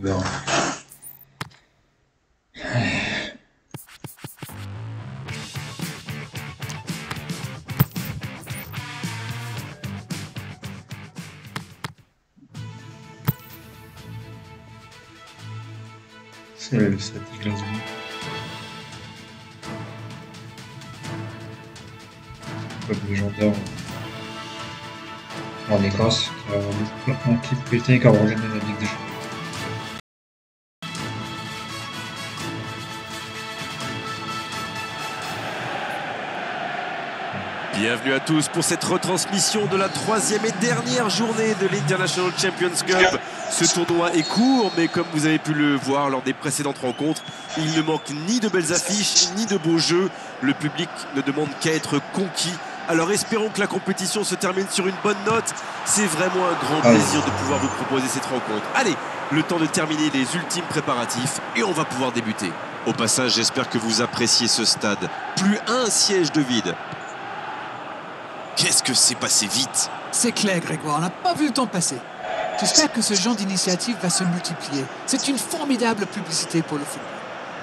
verra. C'est le Celtic Glasgow. Club légendaire en Écosse, qui a l'équipe britannique a gagné la Ligue des Champions. Bienvenue à tous pour cette retransmission de la troisième et dernière journée de l'International Champions Cup. Ce tournoi est court, mais comme vous avez pu le voir lors des précédentes rencontres, il ne manque ni de belles affiches, ni de beaux jeux. Le public ne demande qu'à être conquis. Alors espérons que la compétition se termine sur une bonne note. C'est vraiment un grand plaisir de pouvoir vous proposer cette rencontre. Allez, le temps de terminer les ultimes préparatifs et on va pouvoir débuter. Au passage, j'espère que vous appréciez ce stade. Plus un siège de vide. Qu'est-ce que c'est passé vite? C'est clair, Grégoire, on n'a pas vu le temps passer. J'espère que ce genre d'initiative va se multiplier. C'est une formidable publicité pour le football.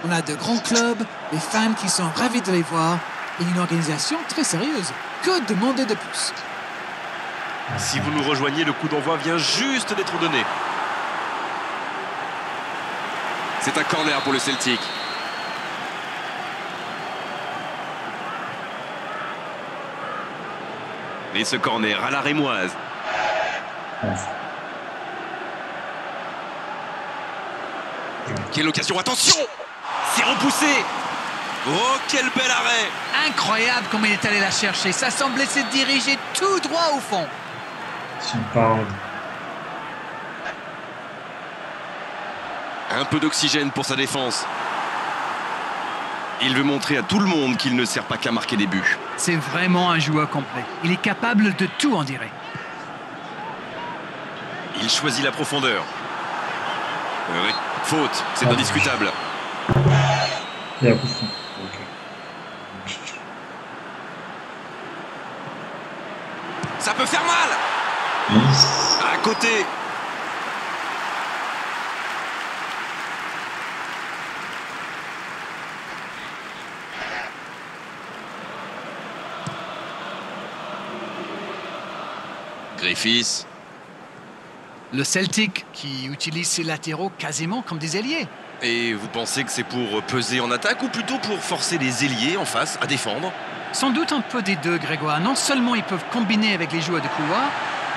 On a de grands clubs, des fans qui sont ravis de les voir et une organisation très sérieuse. Que demander de plus? Si vous nous rejoignez, le coup d'envoi vient juste d'être donné. C'est un corner pour le Celtic. Et ce corner à la rémoise. Quelle occasion, attention! C'est repoussé! Oh, quel bel arrêt! Incroyable comme il est allé la chercher. Ça semblait se diriger tout droit au fond. Si on parle. Un peu d'oxygène pour sa défense. Il veut montrer à tout le monde qu'il ne sert pas qu'à marquer des buts. C'est vraiment un joueur complet. Il est capable de tout, on dirait. Il choisit la profondeur. Oui, faute, c'est indiscutable. Il y a coup franc. Ça peut faire mal! Nice. À côté! Griffiths. Le Celtic qui utilise ses latéraux quasiment comme des ailiers. Et vous pensez que c'est pour peser en attaque ou plutôt pour forcer les ailiers en face à défendre? Sans doute un peu des deux, Grégoire. Non seulement ils peuvent combiner avec les joueurs de couloir,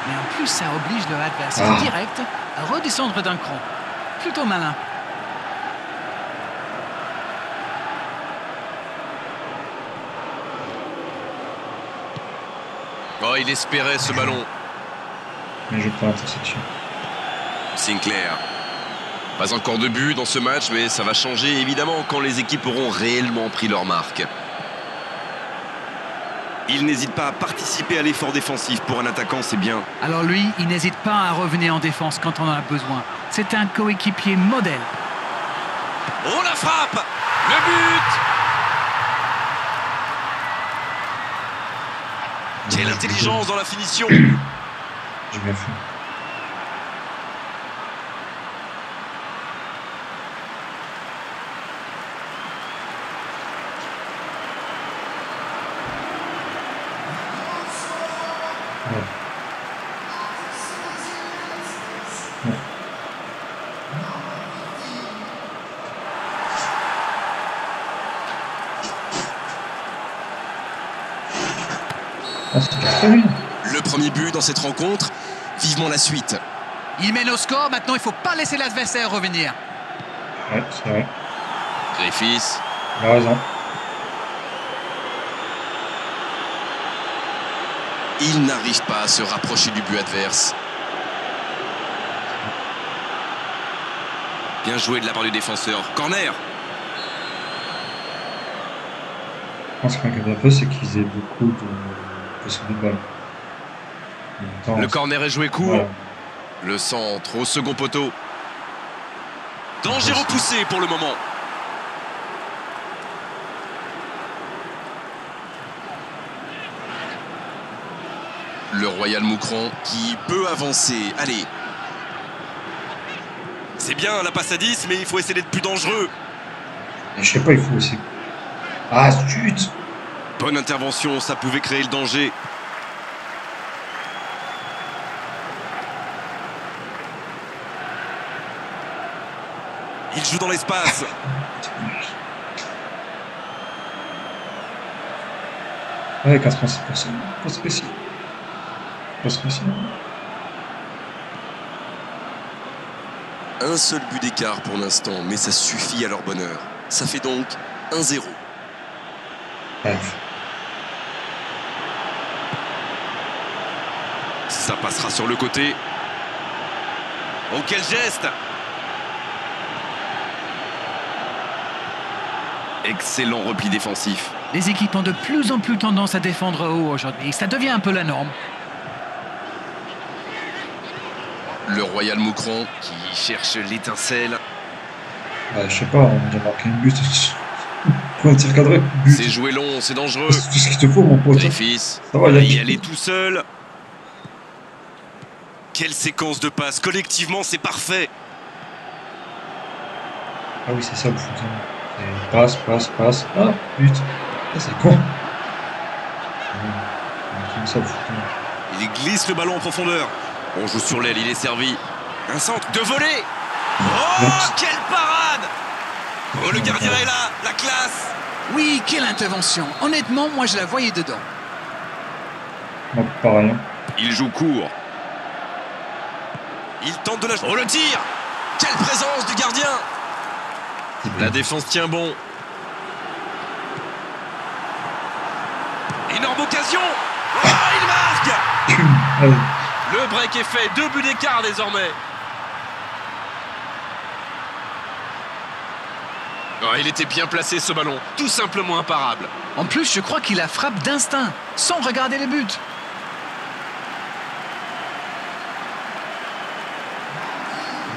mais en plus ça oblige leur adversaire direct à redescendre d'un cran. Plutôt malin. Oh, il espérait ce ballon. Mais je prends l'interception. Sinclair. Pas encore de but dans ce match, mais ça va changer évidemment quand les équipes auront réellement pris leur marque. Il n'hésite pas à participer à l'effort défensif. Pour un attaquant, c'est bien. Alors lui, il n'hésite pas à revenir en défense quand on en a besoin. C'est un coéquipier modèle. Oh, la frappe! Le but! Quelle intelligence dans la finition! J'ai bien fait. Le premier but dans cette rencontre, vivement la suite. Il mène au score, maintenant il ne faut pas laisser l'adversaire revenir. Ouais, c'est vrai. Griffiths. Il a raison. Il n'arrive pas à se rapprocher du but adverse. Bien joué de la part du défenseur. Corner. Je pense qu'un cas peu, c'est qu'ils aient beaucoup de possession de balle. Le corner est joué court. Voilà. Le centre au second poteau. Danger repoussé pour le moment. Le Royal Moucron qui peut avancer. Allez. C'est bien la passe à 10, mais il faut essayer d'être plus dangereux. Je sais pas, il faut aussi. Ah, zut! Bonne intervention, ça pouvait créer le danger. Il joue dans l'espace. Ouais, 86%. Pas spécial. Pas spécial. Un seul but d'écart pour l'instant, mais ça suffit à leur bonheur. Ça fait donc 1-0. Bref. Ça passera sur le côté. Oh, quel geste! Excellent repli défensif. Les équipes ont de plus en plus tendance à défendre haut aujourd'hui. Ça devient un peu la norme. Le Royal Moucron qui cherche l'étincelle. Ouais, je sais pas, on a déjà marqué un but. Pour un tir cadré, but. C'est joué long, c'est dangereux. C'est tout ce qu'il te faut, mon pote. Griffiths, Ça va, y aller tout seul. Quelle séquence de passes. Collectivement, c'est parfait. Ah oui, c'est ça le foot. Passe, passe, passe. Ah, but. Ah, c'est con. C'est ça le foot. Il glisse le ballon en profondeur. On joue sur l'aile, il est servi. Un centre de volée. Oh, quelle parade! Oh, le gardien est là, la classe. Oui, quelle intervention. Honnêtement, moi je la voyais dedans. Moi, pareil. Hein. Il joue court. Il tente de la... Oh, le tir! Quelle présence du gardien! La défense tient bon. Énorme occasion! Oh, il marque! Allez. Le break est fait, 2 buts d'écart désormais. Oh, il était bien placé ce ballon, tout simplement imparable. En plus, je crois qu'il la frappe d'instinct, sans regarder les buts.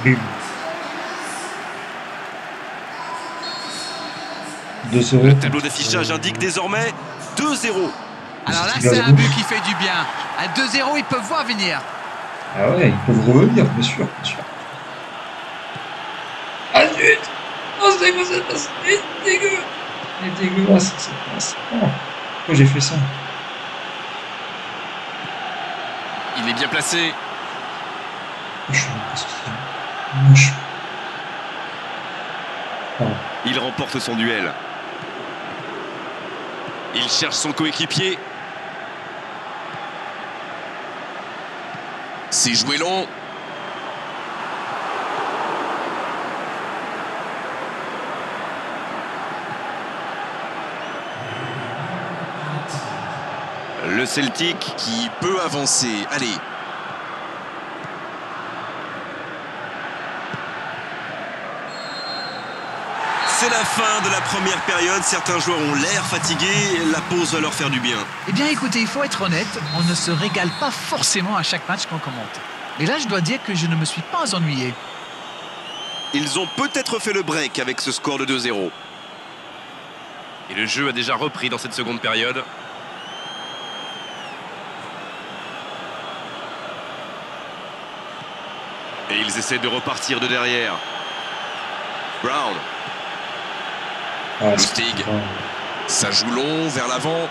Bim. 2-0. Le tableau d'affichage indique désormais 2-0. Alors là, c'est un but qui fait du bien. À 2-0, ils peuvent voir venir. Ah ouais, ils peuvent revenir, bien sûr, bien sûr. Ah zut! Oh, c'est quoi cette passe? Elle est dégueu! Elle est dégueulasse, cette passe. Oh, pourquoi j'ai fait ça? Il est bien placé. Je sais pas ce que c'est. Moche. Oh. Il remporte son duel. Il cherche son coéquipier. C'est joué long. Le Celtic qui peut avancer. Allez. C'est la fin de la première période. Certains joueurs ont l'air fatigués. La pause va leur faire du bien. Eh bien, écoutez, il faut être honnête, on ne se régale pas forcément à chaque match qu'on commente. Mais là, je dois dire que je ne me suis pas ennuyé. Ils ont peut-être fait le break avec ce score de 2-0. Et le jeu a déjà repris dans cette seconde période. Et ils essaient de repartir de derrière. Brown. Ah, Lustig. Ça joue long, vers l'avant.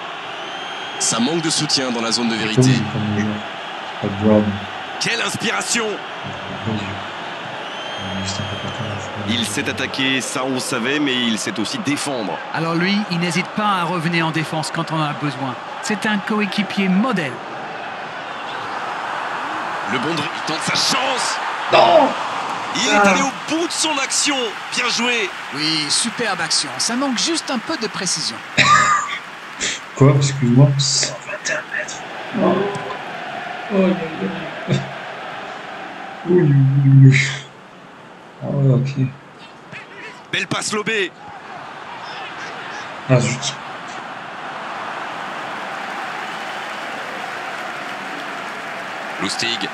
Ça manque de soutien dans la zone de vérité. Quelle inspiration! Il s'est attaqué, ça on savait, mais il sait aussi défendre. Alors lui, il n'hésite pas à revenir en défense quand on en a besoin. C'est un coéquipier modèle. Le bon dribble, il tente sa chance. Non! Il est allé au bout de son action. Bien joué. Oui, superbe action. Ça manque juste un peu de précision. Quoi? Excuse-moi. 121 mètres. Oh. Oh, oui, oui, oui. Oh, ok. Belle passe lobée. Ah, zut. Lustig.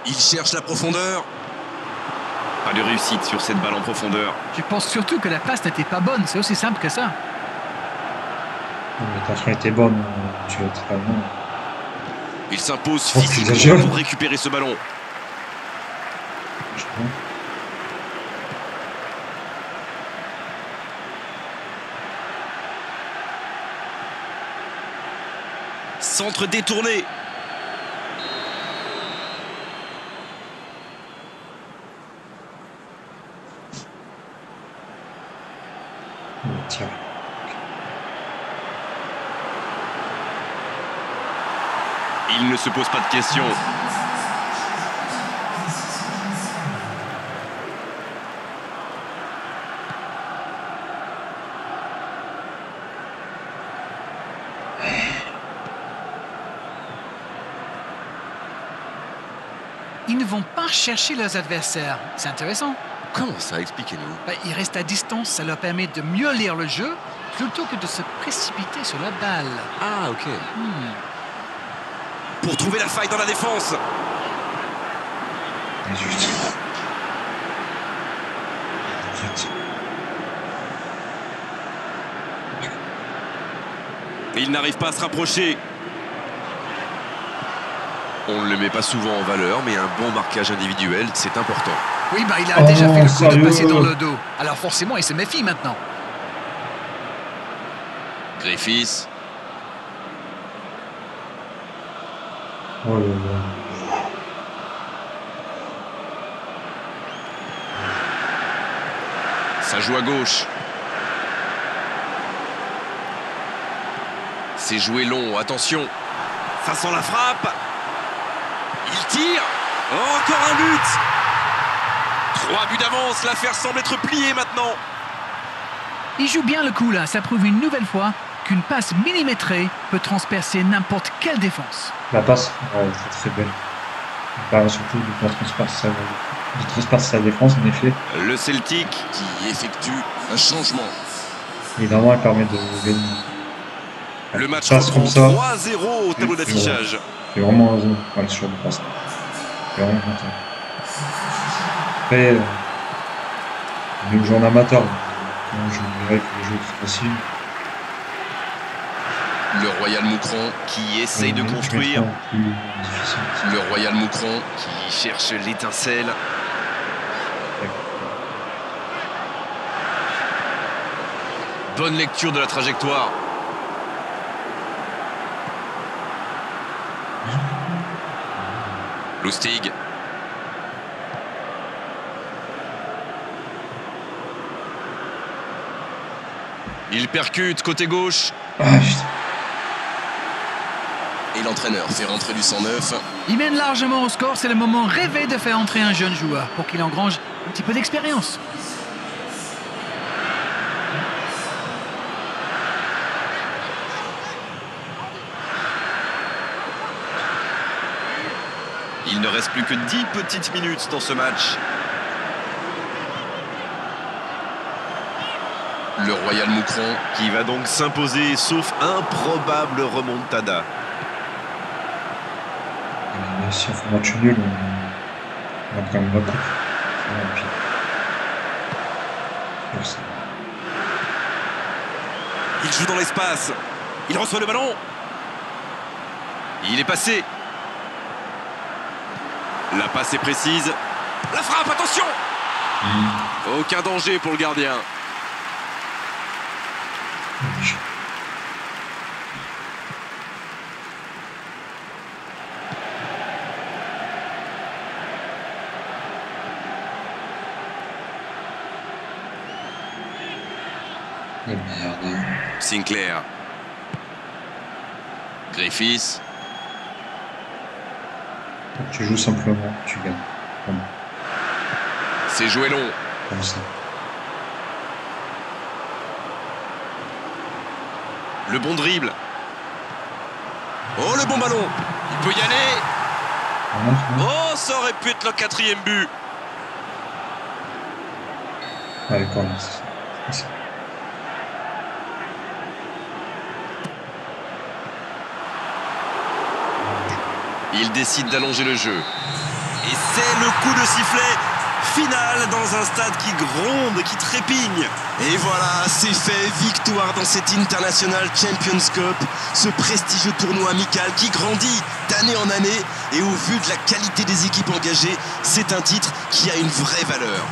Il cherche la profondeur. Pas de réussite sur cette balle en profondeur. Je pense surtout que la passe n'était pas bonne. C'est aussi simple que ça. Mais ta fin était bonne, tu vas être pas bon. Il s'impose Oh, physiquement j'exagère. pour récupérer ce ballon. Centre détourné. Tiens. Il ne se pose pas de questions. Ils ne vont pas chercher leurs adversaires. C'est intéressant. Comment ça? Expliquez-nous. Ils restent à distance, ça leur permet de mieux lire le jeu plutôt que de se précipiter sur la balle. Ah, ok. Pour trouver la faille dans la défense. Juste. Zut. Il n'arrive pas à se rapprocher. On ne le met pas souvent en valeur, mais un bon marquage individuel, c'est important. Oui, il a déjà fait le coup de sérieux? passer dans le dos. Alors forcément, il se méfie maintenant. Griffiths. Oh là là. Ça joue à gauche. C'est joué long, attention. Ça sent la frappe. Il tire. Oh, encore un but. 3 buts d'avance, l'affaire semble être pliée maintenant. Il joue bien le coup là, ça prouve une nouvelle fois qu'une passe millimétrée peut transpercer n'importe quelle défense. La passe, ouais, c'est très belle. Surtout de transpercer sa défense, en effet. Le Celtic qui effectue un changement. Évidemment, elle permet de gagner. Le match Passe reprend comme ça. 3-0 au tableau Oui, d'affichage. J'ai vraiment raison. Ouais, sur le passe. Je suis vraiment content. Après, on est un jeu en amateur. Donc, je dirais que les jeux sont faciles. Le Royal Moucron qui essaye de construire. Plus difficile. Le Royal Moucron qui cherche l'étincelle. Bonne lecture de la trajectoire. Lustig. Il percute côté gauche. Ah, putain. Et l'entraîneur fait rentrer du 109. Il mène largement au score, c'est le moment rêvé de faire entrer un jeune joueur pour qu'il engrange un petit peu d'expérience. Il ne reste plus que 10 petites minutes dans ce match. Le Royal Moucron qui va donc s'imposer, sauf improbable remontada. Si on fait match nul, on a quand même la coupe. Et puis, ça. Il joue dans l'espace. Il reçoit le ballon. Il est passé. La passe est précise. La frappe, attention! Aucun danger pour le gardien. Oh merde. Sinclair. Griffiths. Tu joues simplement, tu gagnes. Comme, C'est joué long. comme ça. Le bon dribble. Oh, le bon ballon. Il peut y aller. Oh, ça aurait pu être le 4e but. Allez, corner, c'est ça. Il décide d'allonger le jeu. Et c'est le coup de sifflet Finale dans un stade qui gronde, qui trépigne. Et voilà, c'est fait, victoire dans cette International Champions Cup, ce prestigieux tournoi amical qui grandit d'année en année. Et au vu de la qualité des équipes engagées, c'est un titre qui a une vraie valeur.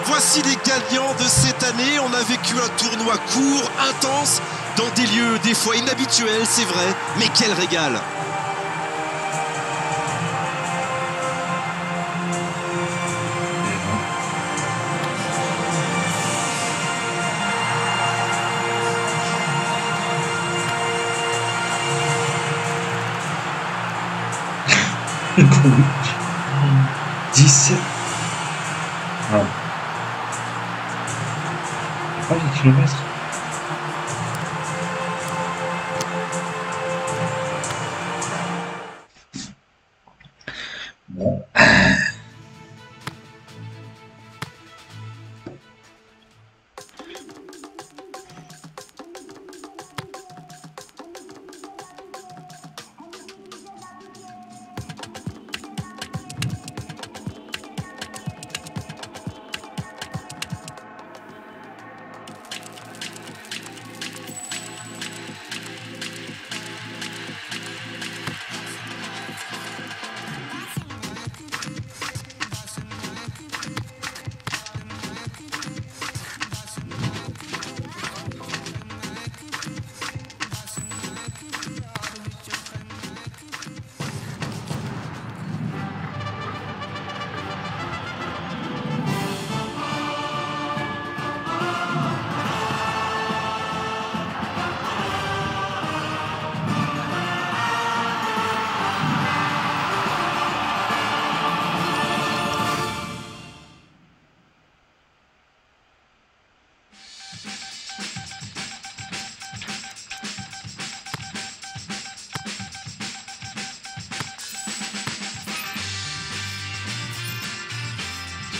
Voici les gagnants de cette année. On a vécu un tournoi court, intense, dans des lieux des fois inhabituels, c'est vrai, mais quel régal! Le coup. 17. Ah. Pas les kilomètres. Bon.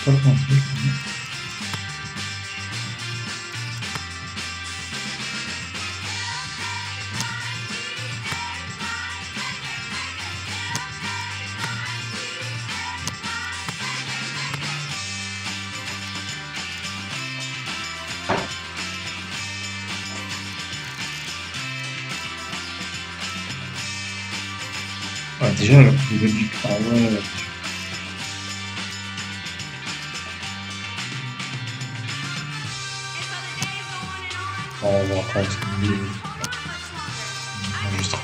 Pas compris. Ah, déjà, la Coupe de Belgique. Ah ouais. On va continuer. Juste.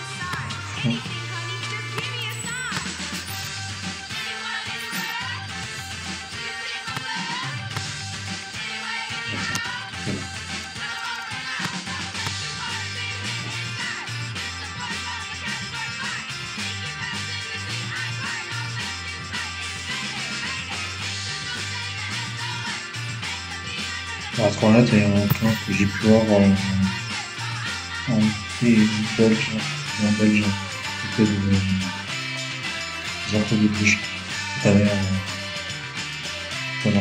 À ce moment-là, il y a un temps que j'ai pu voir en belge, c'était des infos de bouche. Cette année, voilà.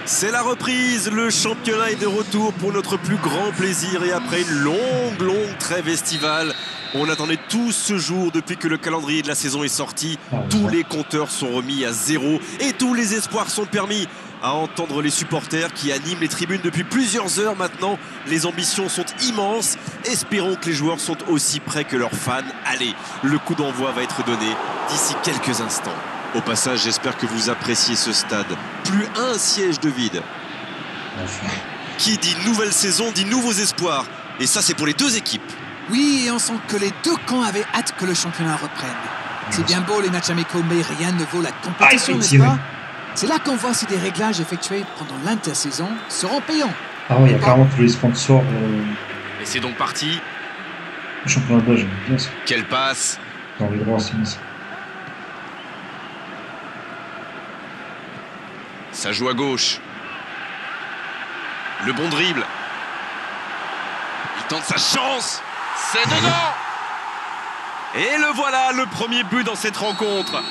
C'est la reprise, le championnat est de retour pour notre plus grand plaisir et après une longue trêve estivale. On attendait tous ce jour depuis que le calendrier de la saison est sorti. Tous les compteurs sont remis à zéro et tous les espoirs sont permis. À entendre les supporters qui animent les tribunes depuis plusieurs heures maintenant, les ambitions sont immenses. Espérons que les joueurs sont aussi prêts que leurs fans. Allez, le coup d'envoi va être donné d'ici quelques instants. Au passage, j'espère que vous appréciez ce stade. Plus un siège de vide. Qui dit nouvelle saison dit nouveaux espoirs. Et ça, c'est pour les deux équipes. Oui, et on sent que les deux camps avaient hâte que le championnat reprenne. C'est bien beau les matchs amicaux, mais rien ne vaut la compétition, n'est-ce pas? C'est là qu'on voit si des réglages effectués pendant l'intersaison seront payants. Ah oui, il y a carrément tous les sponsors. Et c'est donc parti. Le championnat belge, j'aime bien ça. Quelle passe! Dans les droits, c'est ça. Ça joue à gauche. Le bon dribble. Il tente sa chance. C'est dedans. Et le voilà, le premier but dans cette rencontre.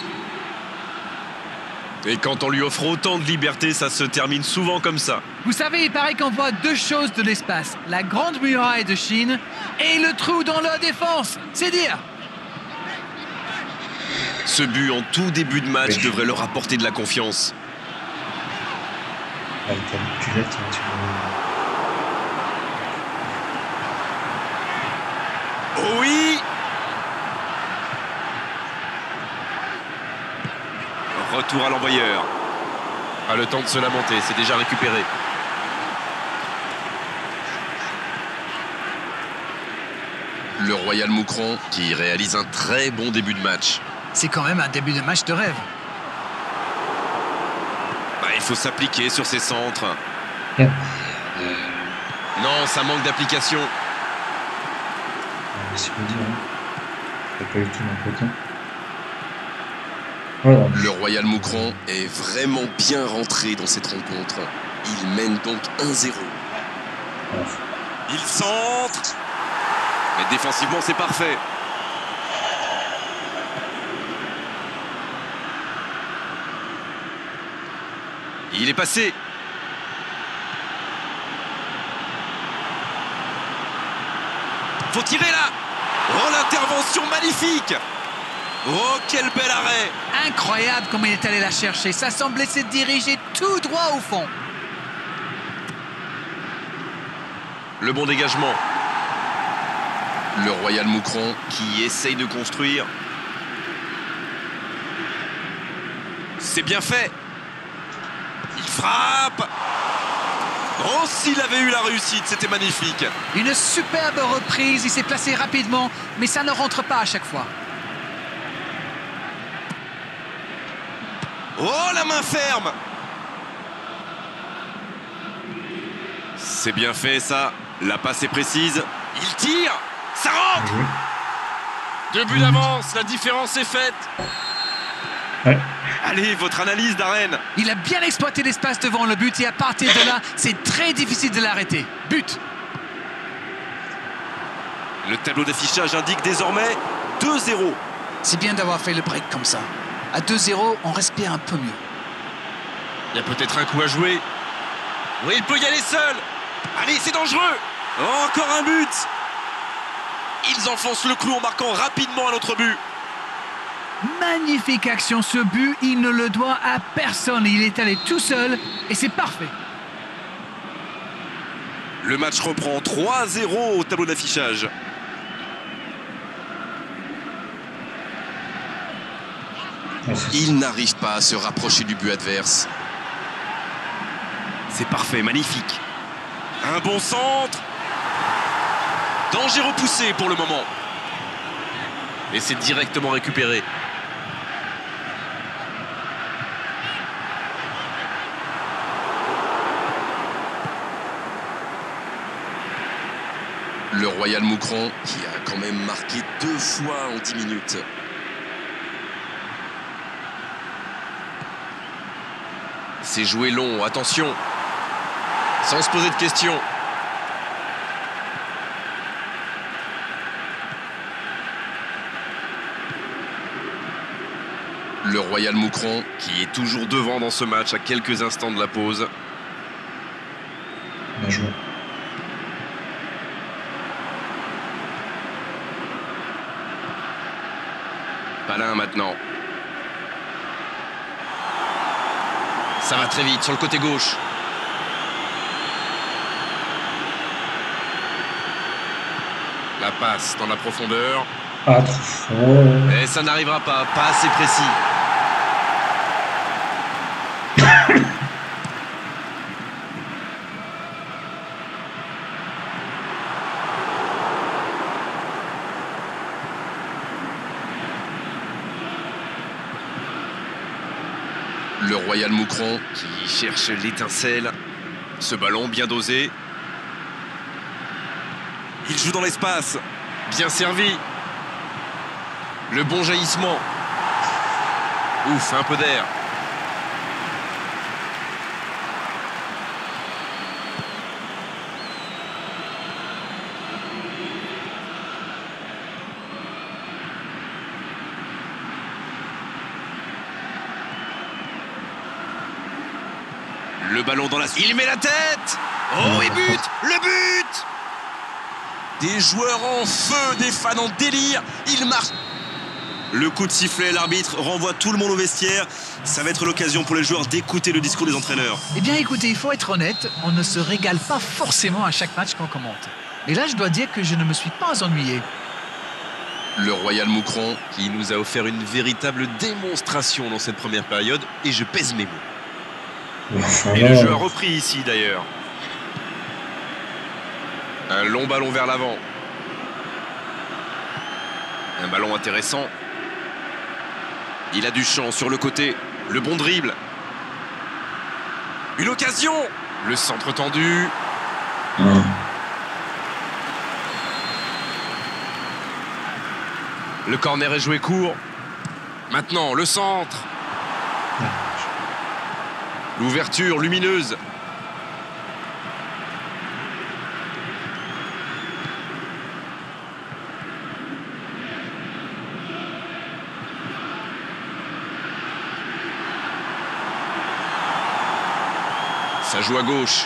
Et quand on lui offre autant de liberté, ça se termine souvent comme ça. Vous savez, il paraît qu'on voit deux choses de l'espace. La grande muraille de Chine et le trou dans leur défense. C'est dire. Ce but en tout début de match devrait leur apporter de la confiance. Ah, t'as une culette, hein, Oh oui! Retour à l'envoyeur. Pas le temps de se lamenter, c'est déjà récupéré. Le Royal Moucron qui réalise un très bon début de match. C'est quand même un début de match de rêve. Bah, il faut s'appliquer sur ces centres. Yeah. Non, ça manque d'application. C'est me dire, hein. T'as pas eu tout mon potin. Voilà. Le Royal Moucron est vraiment bien rentré dans cette rencontre. Il mène donc 1-0. Voilà. Il centre. Mais défensivement, c'est parfait. Il est passé. Faut tirer là. Oh, l'intervention magnifique. Oh, quel bel arrêt. Incroyable comme il est allé la chercher. Ça semblait se diriger tout droit au fond. Le bon dégagement. Le Royal Moucron qui essaye de construire. C'est bien fait. Il frappe. Oh, s'il avait eu la réussite, c'était magnifique. Une superbe reprise. Il s'est placé rapidement, mais ça ne rentre pas à chaque fois. Oh, la main ferme. C'est bien fait, ça. La passe est précise. Il tire. Ça rentre. 2 buts d'avance. La différence est faite. Ouais. Allez, votre analyse, Darren. Il a bien exploité l'espace devant le but et à partir de là, c'est très difficile de l'arrêter. But. Le tableau d'affichage indique désormais 2-0. C'est bien d'avoir fait le break comme ça. À 2-0, on respire un peu mieux. Il y a peut-être un coup à jouer. Oui, il peut y aller seul. Allez, c'est dangereux. Oh, encore un but. Ils enfoncent le clou en marquant rapidement un autre but. Magnifique action, ce but, il ne le doit à personne. Il est allé tout seul et c'est parfait. Le match reprend 3-0 au tableau d'affichage. Ouais, c'est ça. Il n'arrive pas à se rapprocher du but adverse. C'est parfait, magnifique. Un bon centre. Danger repoussé pour le moment. Et c'est directement récupéré. Le Royal Moucron qui a quand même marqué 2 fois en 10 minutes. C'est joué long, attention. Sans se poser de questions. Le Royal Moucron qui est toujours devant dans ce match à quelques instants de la pause. Bien joué. Palin maintenant. Ça va très vite sur le côté gauche. La passe dans la profondeur. Ah, trop fort. Et ça n'arrivera pas assez précis. Le Royal Moucron qui cherche l'étincelle. Ce ballon bien dosé. Il joue dans l'espace. Bien servi. Le bon jaillissement. Ouf, un peu d'air. Le ballon dans la... Il met la tête. Oh, et but. Le but. Des joueurs en feu, des fans en délire. Il marche. Le coup de sifflet, l'arbitre renvoie tout le monde au vestiaire. Ça va être l'occasion pour les joueurs d'écouter le discours des entraîneurs. Eh bien, écoutez, il faut être honnête, on ne se régale pas forcément à chaque match qu'on commente. Mais là, je dois dire que je ne me suis pas ennuyé. Le Royal Moucron qui nous a offert une véritable démonstration dans cette première période. Et je pèse mes mots. Et le jeu a repris ici d'ailleurs. Un long ballon vers l'avant. Un ballon intéressant. Il a du champ sur le côté. Le bon dribble. Une occasion. Le centre tendu. Le corner est joué court. Maintenant, le centre. L'ouverture lumineuse. Ça joue à gauche.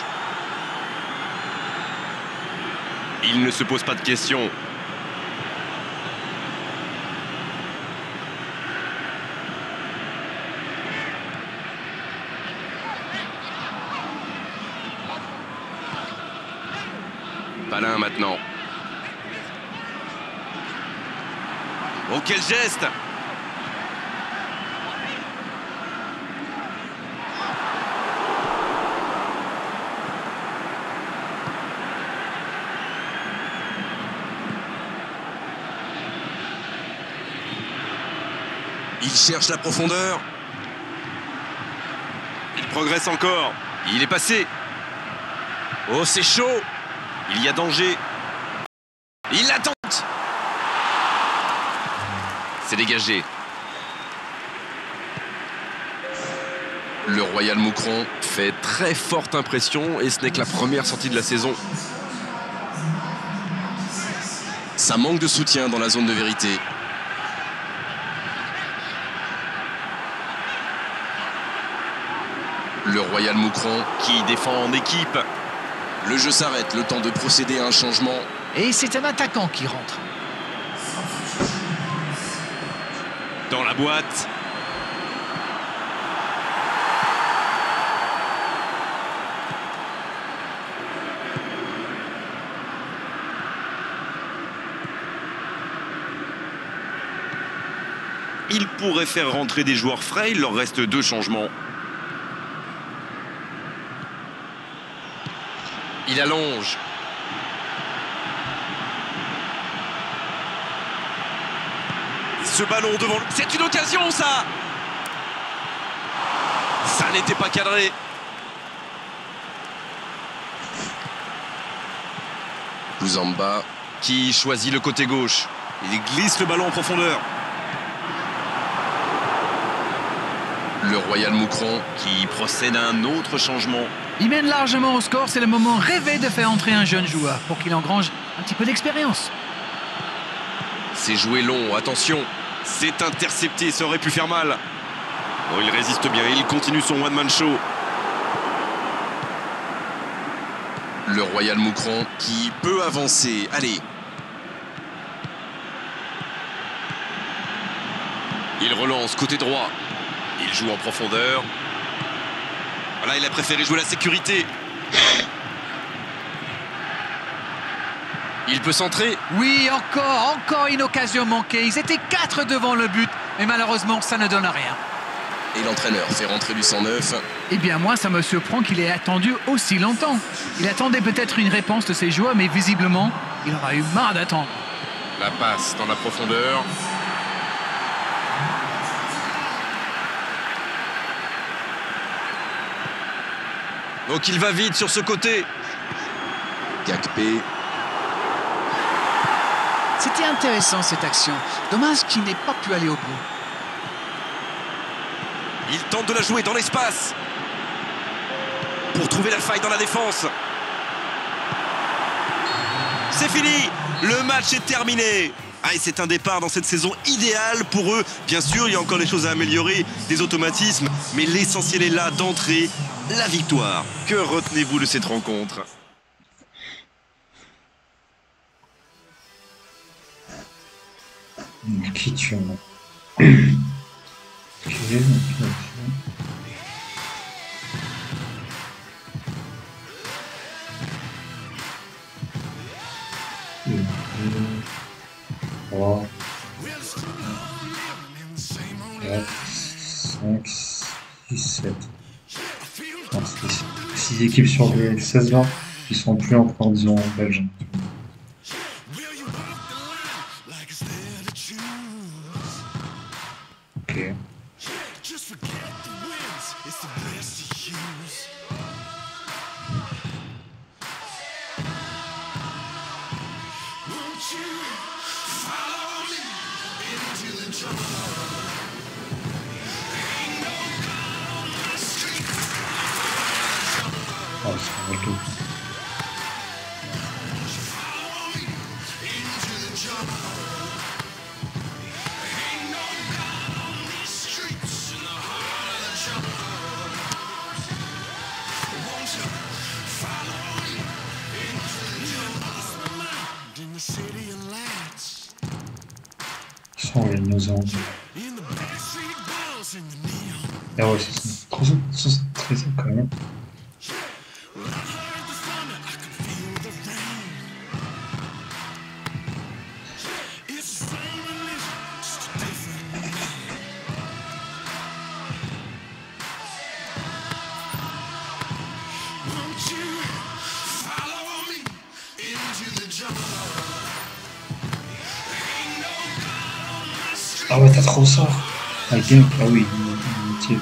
Il ne se pose pas de questions. Palin maintenant. Oh, quel geste! Il cherche la profondeur. Il progresse encore. Il est passé. Oh, c'est chaud. Il y a danger. Il la tente. C'est dégagé. Le Royal Moucron fait très forte impression et ce n'est que la première sortie de la saison. Ça manque de soutien dans la zone de vérité. Le Royal Moucron qui défend en équipe. Le jeu s'arrête, le temps de procéder à un changement. Et c'est un attaquant qui rentre. Dans la boîte. Il pourrait faire rentrer des joueurs frais, il leur reste 2 changements. Il allonge. Ce ballon devant... C'est une occasion, ça! Ça n'était pas cadré. Louzamba qui choisit le côté gauche. Il glisse le ballon en profondeur. Le Royal Moucron qui procède à un autre changement. Il mène largement au score, c'est le moment rêvé de faire entrer un jeune joueur pour qu'il engrange un petit peu d'expérience. C'est joué long, attention. C'est intercepté, ça aurait pu faire mal. Bon, il résiste bien, il continue son one-man show. Le Royal Moucron qui peut avancer. Allez. Il relance côté droit. Il joue en profondeur. Voilà, il a préféré jouer la sécurité. Il peut centrer. Oui, encore une occasion manquée. Ils étaient 4 devant le but, mais malheureusement, ça ne donne rien. Et l'entraîneur fait rentrer du 109. Eh bien, moi, ça me surprend qu'il ait attendu aussi longtemps. Il attendait peut-être une réponse de ses joueurs, mais visiblement, il aura eu marre d'attendre. La passe dans la profondeur. Donc il va vite sur ce côté. Gakpé. C'était intéressant cette action. Dommage qu'il n'ait pas pu aller au bout. Il tente de la jouer dans l'espace pour trouver la faille dans la défense. C'est fini. Le match est terminé. Ah, et c'est un départ dans cette saison idéal pour eux. Bien sûr, il y a encore des choses à améliorer, des automatismes, mais l'essentiel est là d'entrée, la victoire. Que retenez-vous de cette rencontre? Qui tu en as? Ok, ok. Une, deux, trois, quatre, cinq, six, sept. Non, c'est 6 équipes sur les 16-20 qui sont plus en disant belge. Ok. Ah, c'est un tout. Ils sont les dinosaures. Ah ouais, c'est 313 quand même. Ah ouais, t'as trop ça. Ah, bien. Ah oui, il